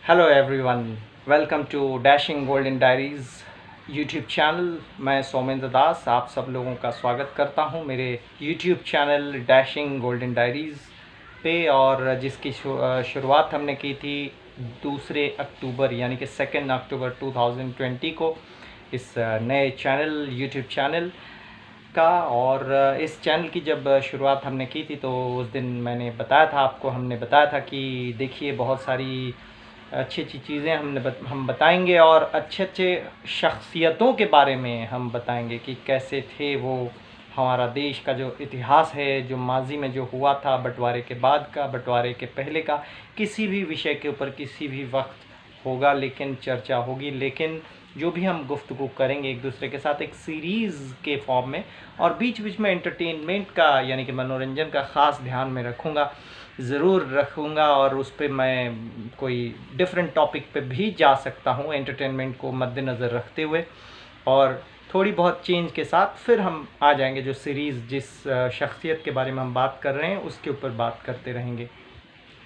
Hello everyone, welcome to dashing golden diaries YouTube channel. मैं सोमेंद्र दास आप सब लोगों का स्वागत करता हूं मेरे YouTube channel dashing golden diaries पे। और जिसकी शुरुआत हमने की थी 2 अक्टूबर यानी कि 2 अक्टूबर 2020 को इस नए चैनल यूट्यूब चैनल का। और इस चैनल की जब शुरुआत हमने की थी तो उस दिन मैंने बताया था आपको, हमने बताया था कि देखिए बहुत सारी अच्छी अच्छी चीज़ें हम बताएंगे और अच्छे अच्छे शख्सियतों के बारे में हम बताएंगे कि कैसे थे वो। हमारा देश का जो इतिहास है, जो माजी में जो हुआ था, बंटवारे के बाद का, बंटवारे के पहले का, किसी भी विषय के ऊपर किसी भी वक्त होगा लेकिन चर्चा होगी। लेकिन जो भी हम गुफ्तगू करेंगे एक दूसरे के साथ एक सीरीज़ के फॉर्म में, और बीच बीच में एंटरटेनमेंट का यानी कि मनोरंजन का ख़ास ध्यान में रखूँगा, ज़रूर रखूँगा। और उस पर मैं कोई डिफरेंट टॉपिक पे भी जा सकता हूँ एंटरटेनमेंट को मद्देनज़र रखते हुए, और थोड़ी बहुत चेंज के साथ फिर हम आ जाएंगे जो सीरीज़ जिस शख्सियत के बारे में हम बात कर रहे हैं उसके ऊपर बात करते रहेंगे।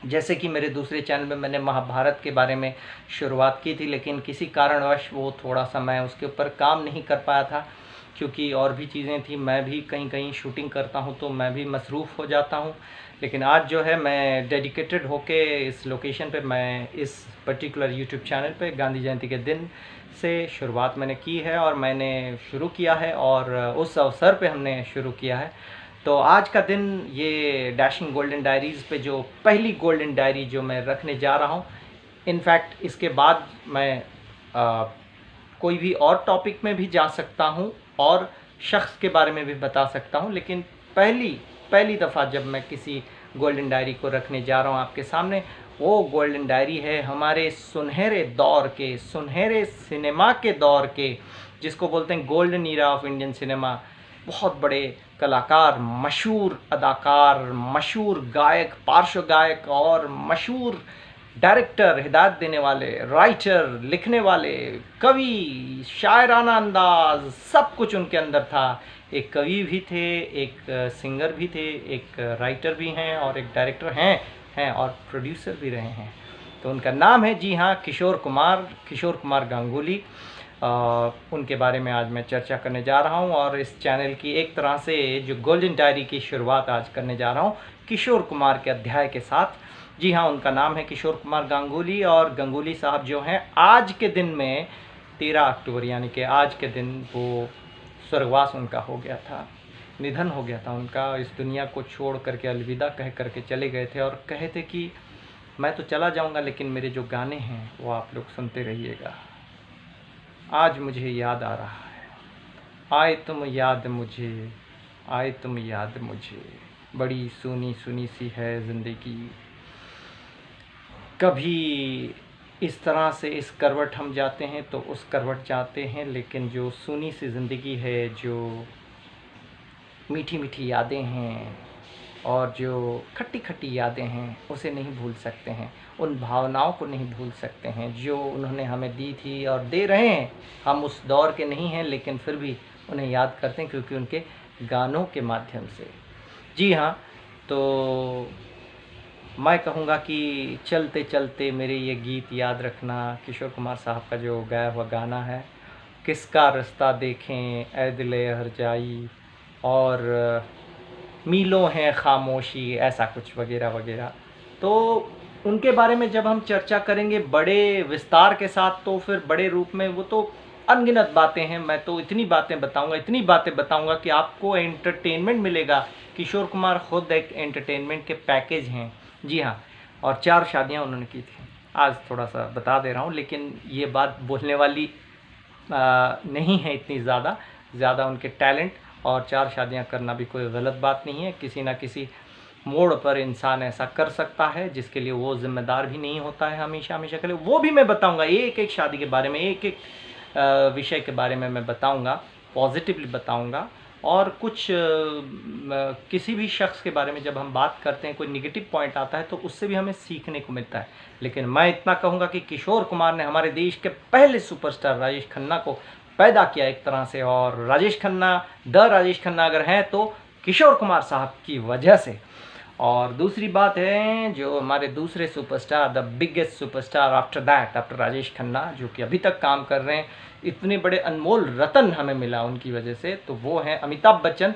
जैसे कि मेरे दूसरे चैनल में मैंने महाभारत के बारे में शुरुआत की थी, लेकिन किसी कारणवश वो थोड़ा सा मैं उसके ऊपर काम नहीं कर पाया था क्योंकि और भी चीज़ें थी। मैं भी कहीं कहीं शूटिंग करता हूँ तो मैं भी मसरूफ़ हो जाता हूँ। लेकिन आज जो है मैं डेडिकेटेड होके इस लोकेशन पे, मैं इस पर्टिकुलर यूट्यूब चैनल पे गांधी जयंती के दिन से शुरुआत मैंने की है और मैंने शुरू किया है और उस अवसर पे हमने शुरू किया है। तो आज का दिन ये डैशिंग गोल्डन डायरीज़ पे जो पहली गोल्डन डायरी जो मैं रखने जा रहा हूँ, इनफैक्ट इसके बाद मैं कोई भी और टॉपिक में भी जा सकता हूँ और शख्स के बारे में भी बता सकता हूँ, लेकिन पहली दफ़ा जब मैं किसी गोल्डन डायरी को रखने जा रहा हूँ आपके सामने, वो गोल्डन डायरी है हमारे सुनहरे दौर के, सुनहरे सिनेमा के दौर के, जिसको बोलते हैं golden era of Indian cinema. बहुत बड़े कलाकार, मशहूर अदाकार, मशहूर गायक, पार्श्व गायक और मशहूर डायरेक्टर, हिदायत देने वाले, राइटर, लिखने वाले, कवि, शायराना अंदाज, सब कुछ उनके अंदर था। एक कवि भी थे, एक सिंगर भी थे, एक राइटर भी हैं और एक डायरेक्टर हैं और प्रोड्यूसर भी रहे हैं। तो उनका नाम है, जी हाँ, किशोर कुमार गांगुली। उनके बारे में आज मैं चर्चा करने जा रहा हूं और इस चैनल की एक तरह से जो गोल्डन डायरी की शुरुआत आज करने जा रहा हूं किशोर कुमार के अध्याय के साथ। जी हाँ, उनका नाम है किशोर कुमार गांगुली और गांगुली साहब जो हैं आज के दिन में 13 अक्टूबर यानी कि आज के दिन वो स्वर्गवास उनका हो गया था, निधन हो गया था उनका। इस दुनिया को छोड़ करके अलविदा कह करके चले गए थे और कहे थे कि मैं तो चला जाऊंगा लेकिन मेरे जो गाने हैं वो आप लोग सुनते रहिएगा। आज मुझे याद आ रहा है, आए तुम याद मुझे, आए तुम याद मुझे, बड़ी सुनी सुनी सी है ज़िंदगी, कभी इस तरह से इस करवट हम जाते हैं तो उस करवट जाते हैं, लेकिन जो सुनी सी ज़िंदगी है, जो मीठी मीठी यादें हैं और जो खट्टी खट्टी यादें हैं, उसे नहीं भूल सकते हैं, उन भावनाओं को नहीं भूल सकते हैं जो उन्होंने हमें दी थी और दे रहे हैं। हम उस दौर के नहीं हैं लेकिन फिर भी उन्हें याद करते हैं क्योंकि उनके गानों के माध्यम से। जी हाँ, तो मैं कहूँगा कि चलते चलते मेरे ये गीत याद रखना, किशोर कुमार साहब का जो गाया हुआ गाना है, किसका रास्ता देखें ऐ दिले हर जाई, और मीलों हैं खामोशी, ऐसा कुछ वगैरह वगैरह। तो उनके बारे में जब हम चर्चा करेंगे बड़े विस्तार के साथ तो फिर बड़े रूप में, वो तो अनगिनत बातें हैं। मैं तो इतनी बातें बताऊंगा कि आपको एंटरटेनमेंट मिलेगा। किशोर कुमार खुद एक एंटरटेनमेंट के पैकेज हैं। जी हाँ, और 4 शादियां उन्होंने की थी। आज थोड़ा सा बता दे रहा हूँ, लेकिन ये बात बोलने वाली नहीं है इतनी ज़्यादा उनके टैलेंट, और 4 शादियां करना भी कोई गलत बात नहीं है। किसी ना किसी मोड़ पर इंसान ऐसा कर सकता है जिसके लिए वो जिम्मेदार भी नहीं होता है हमेशा हमेशा के लिए। वो भी मैं बताऊंगा, एक एक शादी के बारे में, एक एक विषय के बारे में मैं बताऊंगा, पॉजिटिवली बताऊंगा। और कुछ किसी भी शख्स के बारे में जब हम बात करते हैं, कोई निगेटिव पॉइंट आता है तो उससे भी हमें सीखने को मिलता है। लेकिन मैं इतना कहूँगा कि किशोर कुमार ने हमारे देश के पहले सुपरस्टार राजेश खन्ना को पैदा किया एक तरह से, और राजेश खन्ना अगर हैं तो किशोर कुमार साहब की वजह से। और दूसरी बात है जो हमारे दूसरे superstar, the biggest superstar after Rajesh Khanna, जो कि अभी तक काम कर रहे हैं, इतने बड़े अनमोल रतन हमें मिला उनकी वजह से, तो वो हैं अमिताभ बच्चन।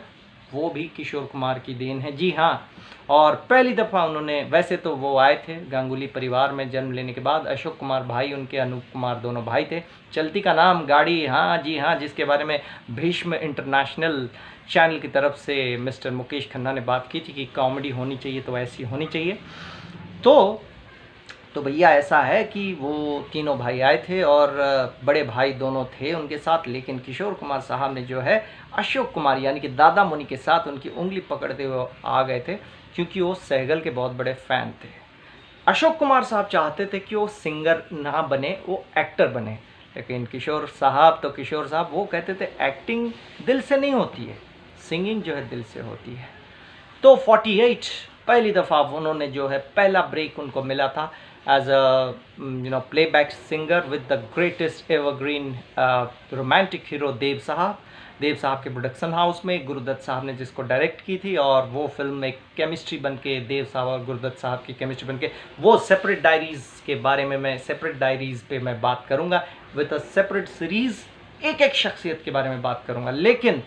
वो भी किशोर कुमार की देन है, जी हाँ। और पहली दफ़ा उन्होंने, वैसे तो वो आए थे गांगुली परिवार में जन्म लेने के बाद, अशोक कुमार भाई उनके, अनूप कुमार दोनों भाई थे। चलती का नाम गाड़ी, हाँ जी हाँ, जिसके बारे में भीष्म इंटरनेशनल चैनल की तरफ से मिस्टर मुकेश खन्ना ने बात की थी कि कॉमेडी होनी चाहिए तो ऐसी होनी चाहिए। तो भैया ऐसा है कि वो तीनों भाई आए थे और बड़े भाई दोनों थे उनके साथ, लेकिन किशोर कुमार साहब ने जो है अशोक कुमार यानी कि दादा मुनि के साथ उनकी उंगली पकड़ते हुए आ गए थे, क्योंकि वो सहगल के बहुत बड़े फ़ैन थे। अशोक कुमार साहब चाहते थे कि वो सिंगर ना बने, वो एक्टर बने, लेकिन किशोर साहब वो कहते थे एक्टिंग दिल से नहीं होती है, सिंगिंग जो है दिल से होती है। तो 48 पहली दफ़ा उन्होंने जो है पहला ब्रेक उनको मिला था as a playback singer with the greatest evergreen romantic hero Dev Sahab के प्रोडक्शन हाउस में, गुरुदत्त साहब ने जिसको डायरेक्ट की थी, और वो फिल्म एक केमिस्ट्री बन के, देव साहब और गुरुदत्त साहब की केमिस्ट्री बन के, वो सेपरेट डायरीज़ के बारे में मैं सेपरेट डायरीज़ पे मैं बात करूँगा विद अ सेपरेट सीरीज़, एक एक शख्सियत के बारे में बात करूँगा। लेकिन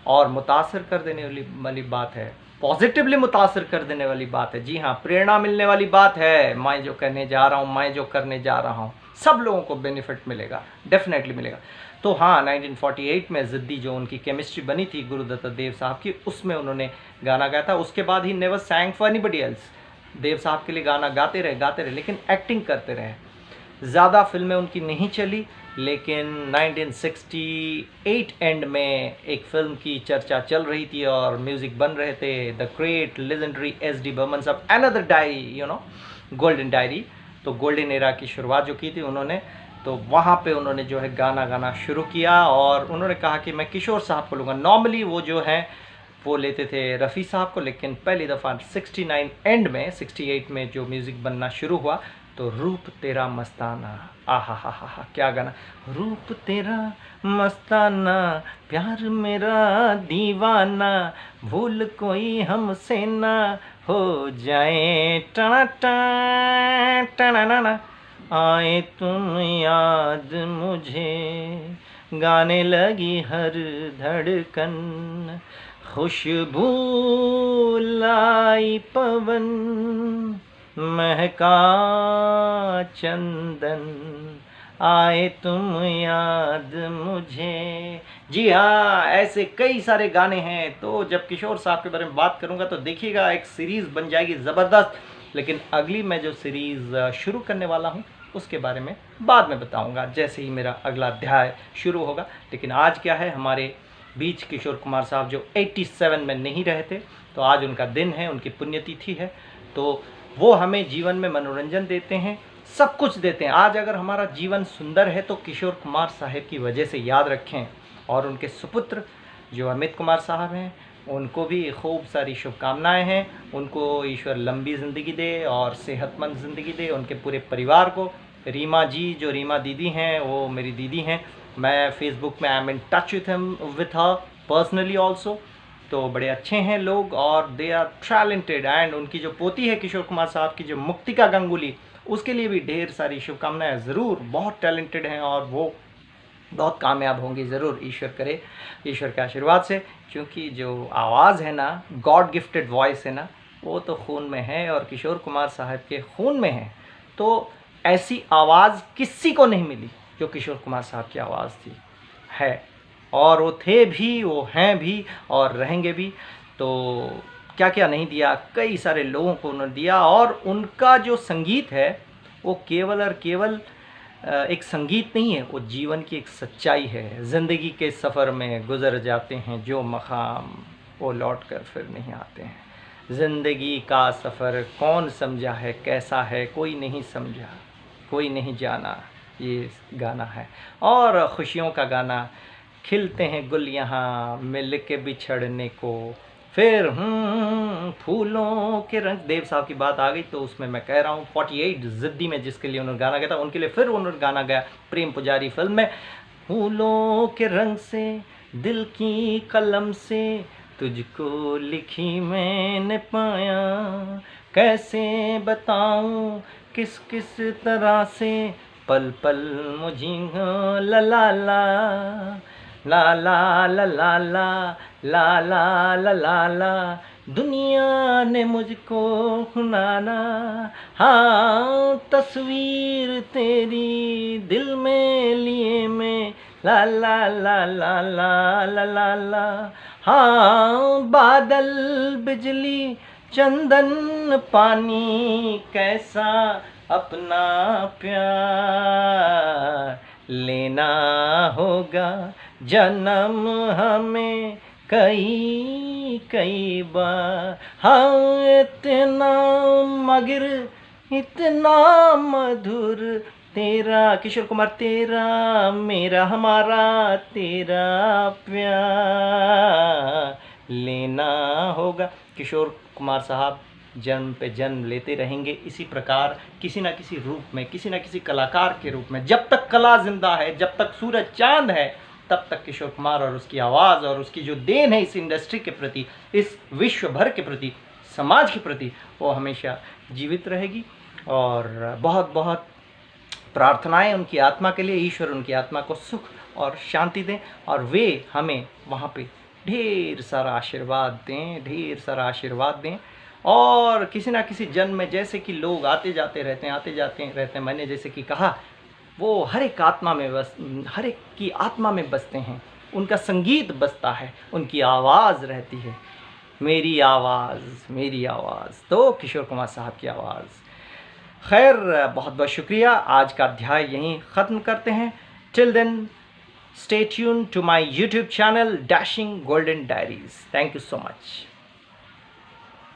और मुतासर कर देने वाली बात है, पॉजिटिवली मुतासर कर देने वाली बात है, जी हाँ, प्रेरणा मिलने वाली बात है। मैं जो कहने जा रहा हूँ, मैं जो करने जा रहा हूँ, सब लोगों को बेनिफिट मिलेगा, डेफिनेटली मिलेगा। तो हाँ, 1948 में ज़िद्दी जो उनकी केमिस्ट्री बनी थी गुरुदत्त देव साहब की, उसमें उन्होंने गाना गाया था। उसके बाद he never sang for anybody else, Dev Sahab के लिए गाना गाते रहे, लेकिन एक्टिंग करते रहे। ज़्यादा फिल्में उनकी नहीं चली, लेकिन 1968 एंड में एक फ़िल्म की चर्चा चल रही थी और म्यूज़िक बन रहे थे, the great legendary S D. Burman साहब, अनदर डायरी, गोल्डन डायरी। तो गोल्डन एरा की शुरुआत जो की थी उन्होंने, तो वहाँ पे उन्होंने जो है गाना गाना शुरू किया और उन्होंने कहा कि मैं किशोर साहब को लूँगा। नॉर्मली वो जो है वो लेते थे रफ़ी साहब को, लेकिन पहली दफ़ा 69 एंड में, 68 में जो म्यूज़िक बनना शुरू हुआ, तो रूप तेरा मस्ताना, आहा हा हा हा, क्या गाना, रूप तेरा मस्ताना, प्यार मेरा दीवाना, भूल कोई हमसे ना हो जाए, टना टना टना ना, आए तुम याद मुझे, गाने लगी हर धड़कन, खुशबू लाई पवन, महका चंदन, आए तुम याद मुझे। जी हाँ, ऐसे कई सारे गाने हैं। तो जब किशोर साहब के बारे में बात करूँगा तो देखिएगा एक सीरीज़ बन जाएगी ज़बरदस्त। लेकिन अगली मैं जो सीरीज़ शुरू करने वाला हूँ उसके बारे में बाद में बताऊँगा, जैसे ही मेरा अगला अध्याय शुरू होगा। लेकिन आज क्या है, हमारे बीच किशोर कुमार साहब जो 87 में नहीं रहे थे, तो आज उनका दिन है, उनकी पुण्यतिथि है। तो वो हमें जीवन में मनोरंजन देते हैं, सब कुछ देते हैं। आज अगर हमारा जीवन सुंदर है तो किशोर कुमार साहब की वजह से, याद रखें। और उनके सुपुत्र जो अमित कुमार साहब हैं, उनको भी खूब सारी शुभकामनाएं हैं। उनको ईश्वर लंबी ज़िंदगी दे और सेहतमंद ज़िंदगी दे, उनके पूरे परिवार को। रीमा जी, जो रीमा दीदी हैं, वो मेरी दीदी हैं। मैं फेसबुक में I am in touch with her personally also. तो बड़े अच्छे हैं लोग और दे आर टैलेंटेड। एंड उनकी जो पोती है किशोर कुमार साहब की, जो मुक्तिका गांगुली, उसके लिए भी ढेर सारी शुभकामनाएं। ज़रूर, बहुत टैलेंटेड हैं और वो बहुत कामयाब होंगी ज़रूर, ईश्वर करे, ईश्वर के आशीर्वाद से। क्योंकि जो आवाज़ है ना, गॉड गिफ्टेड वॉइस है ना, वो तो खून में है और किशोर कुमार साहब के खून में है। तो ऐसी आवाज़ किसी को नहीं मिली जो किशोर कुमार साहब की आवाज़ थी, है। और वो थे भी, वो हैं भी और रहेंगे भी। तो क्या क्या नहीं दिया, कई सारे लोगों को उन्होंने दिया। और उनका जो संगीत है वो केवल और केवल एक संगीत नहीं है, वो जीवन की एक सच्चाई है। ज़िंदगी के सफ़र में गुज़र जाते हैं जो मकाम, वो लौट कर फिर नहीं आते हैं। ज़िंदगी का सफ़र कौन समझा है, कैसा है, कोई नहीं समझा, कोई नहीं जाना, ये गाना है। और खुशियों का गाना, खिलते हैं गुल यहाँ मिल के बिछड़ने को, फिर फूलों के रंग। देव साहब की बात आ गई तो उसमें मैं कह रहा हूँ 48 ज़िद्दी में जिसके लिए उन्होंने गाना गाया था, उनके लिए फिर उन्होंने गाना गाया प्रेम पुजारी फिल्म में। फूलों के रंग से, दिल की कलम से, तुझको लिखी मैंने पाया, कैसे बताऊं किस किस तरह से, पल पल मुझे ला ला ला ला ला ला ला ला ला ला ला ला ला, दुनिया ने मुझको सुनाना। हाँ तस्वीर तेरी दिल में लिए मैं, ला ला ला ला ला ला ला ला। हाँ बादल बिजली चंदन पानी, कैसा अपना प्यार, लेना होगा जन्म हमें कई कई बार। हाँ इतना मगर इतना मधुर तेरा, किशोर कुमार, तेरा मेरा हमारा तेरा प्यार, लेना होगा। किशोर कुमार साहब जन्म पे जन्म लेते रहेंगे इसी प्रकार, किसी ना किसी रूप में, किसी ना किसी कलाकार के रूप में। जब तक कला जिंदा है, जब तक सूरज चांद है, तब तक किशोर कुमार और उसकी आवाज़ और उसकी जो देन है इस इंडस्ट्री के प्रति, इस विश्व भर के प्रति, समाज के प्रति, वो हमेशा जीवित रहेगी। और बहुत बहुत प्रार्थनाएं उनकी आत्मा के लिए, ईश्वर उनकी आत्मा को सुख और शांति दें, और वे हमें वहाँ पे ढेर सारा आशीर्वाद दें, ढेर सारा आशीर्वाद दें। और किसी ना किसी जन्म में, जैसे कि लोग आते जाते रहते हैं, मैंने जैसे कि कहा, वो हर एक आत्मा में हर एक की आत्मा में बसते हैं, उनका संगीत बजता है, उनकी आवाज़ रहती है। मेरी आवाज़ तो किशोर कुमार साहब की आवाज़। खैर, बहुत बहुत शुक्रिया। आज का अध्याय यहीं ख़त्म करते हैं। Till then stay tune to my YouTube channel dashing golden diaries. Thank you so much.